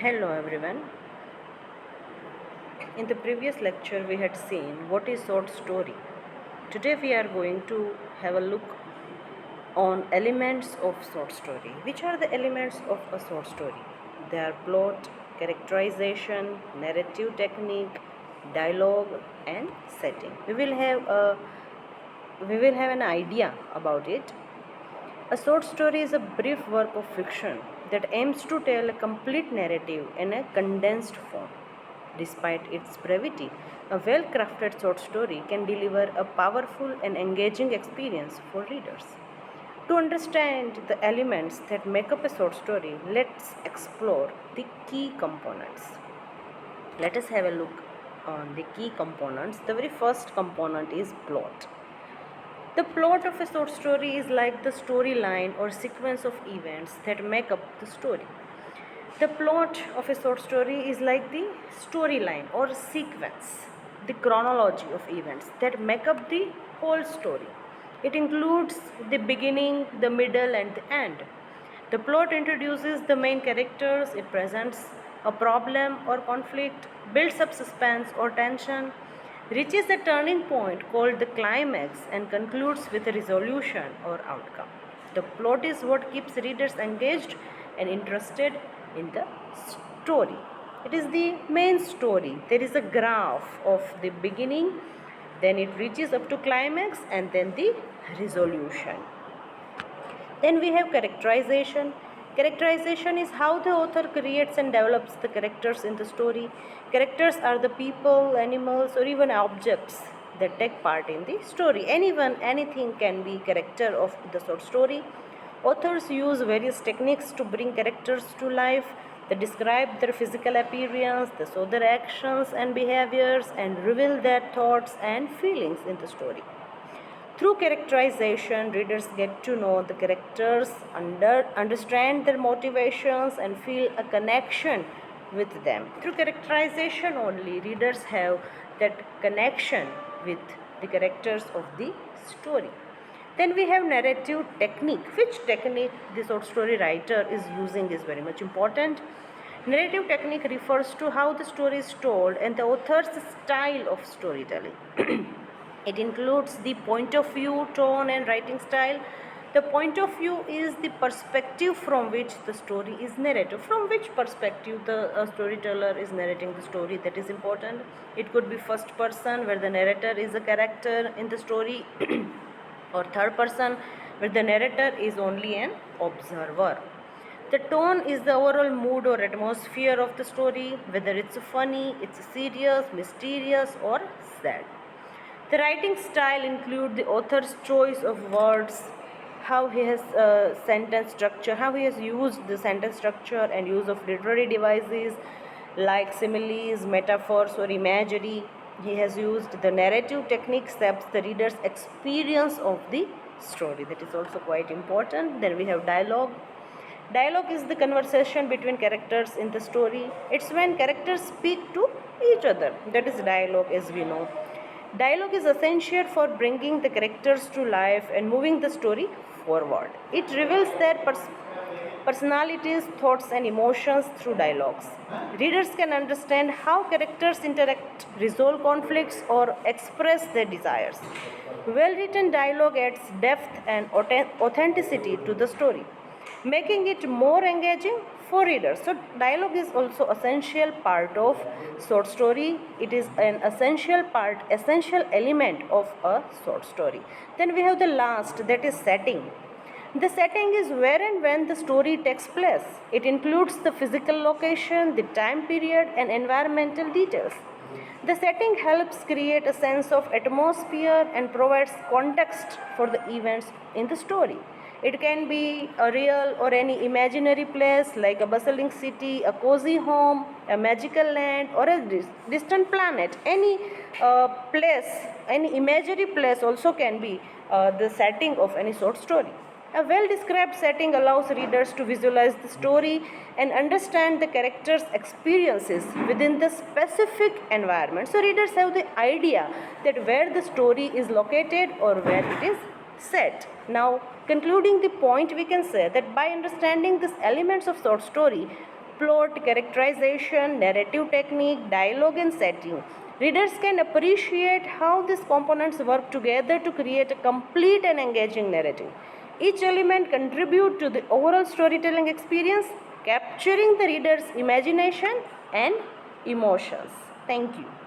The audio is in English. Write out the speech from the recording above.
Hello everyone. In the previous lecture we had seen what is short story. Today we are going to have a look on elements of short story. Which are the elements of a short story? They are plot, characterization, narrative technique, dialogue and setting. We will have an idea about it. A short story is a brief work of fiction that aims to tell a complete narrative in a condensed form. Despite its brevity, a well crafted short story can deliver a powerful and engaging experience for readers. To understand the elements that make up a short story, let's explore the key components. Let us have a look on the key components. The very first component is plot. The plot of a short story is like the storyline or sequence of events that make up the story. The plot of a short story is like the storyline or sequence, the chronology of events that make up the whole story. It includes the beginning, the middle, and the end. The plot introduces the main characters, it presents a problem or conflict, builds up suspense or tension, reaches a turning point called the climax, and concludes with a resolution or outcome. The plot is what keeps readers engaged and interested in the story. It is the main story. There is a graph of the beginning, then it reaches up to climax, and then the resolution. Then we have characterization. Characterization is how the author creates and develops the characters in the story. Characters are the people, animals, or even objects that take part in the story. Anyone, anything can be character of the short story. Authors use various techniques to bring characters to life. They describe their physical appearance, they show their actions and behaviors, and reveal their thoughts and feelings in the story. Through characterization, readers get to know the characters, understand their motivations, and feel a connection with them. Through characterization only, readers have that connection with the characters of the story. Then we have narrative technique. Which technique the short story writer is using is very much important. Narrative technique refers to how the story is told and the author's style of storytelling. It includes the point of view, tone, and writing style. The point of view is the perspective from which the story is narrated. From which perspective the storyteller is narrating the story, that is important. It could be first person, where the narrator is a character in the story, or third person, where the narrator is only an observer. The tone is the overall mood or atmosphere of the story, whether it's funny, it's serious, mysterious, or sad. The writing style includes the author's choice of words, how he has sentence structure, how he has used the sentence structure and use of literary devices like similes, metaphors, or imagery. He has used the narrative technique steps the reader's experience of the story. That is also quite important. Then we have dialogue. Dialogue is the conversation between characters in the story. It's when characters speak to each other. That is dialogue, as we know. Dialogue is essential for bringing the characters to life and moving the story forward. It reveals their personalities, thoughts, and emotions through dialogues. Readers can understand how characters interact, resolve conflicts, or express their desires. Well written dialogue adds depth and authenticity to the story, making it more engaging for readers. So dialogue is also essential part of short story. It is an essential element of a short story. Then we have the last, that is setting. The setting is where and when the story takes place. It includes the physical location, the time period, and environmental details. The setting helps create a sense of atmosphere and provides context for the events in the story. It can be a real or any imaginary place like a bustling city, a cozy home, a magical land, or a distant planet. Any place, any imaginary place also can be the setting of any short story. A well described setting allows readers to visualize the story and understand the characters' experiences within the specific environment. So, readers have the idea that where the story is located or where it is set. Now, concluding the point, we can say that by understanding these elements of short story, plot, characterization, narrative technique, dialogue, and setting, readers can appreciate how these components work together to create a complete and engaging narrative. Each element contributes to the overall storytelling experience, capturing the reader's imagination and emotions. Thank you.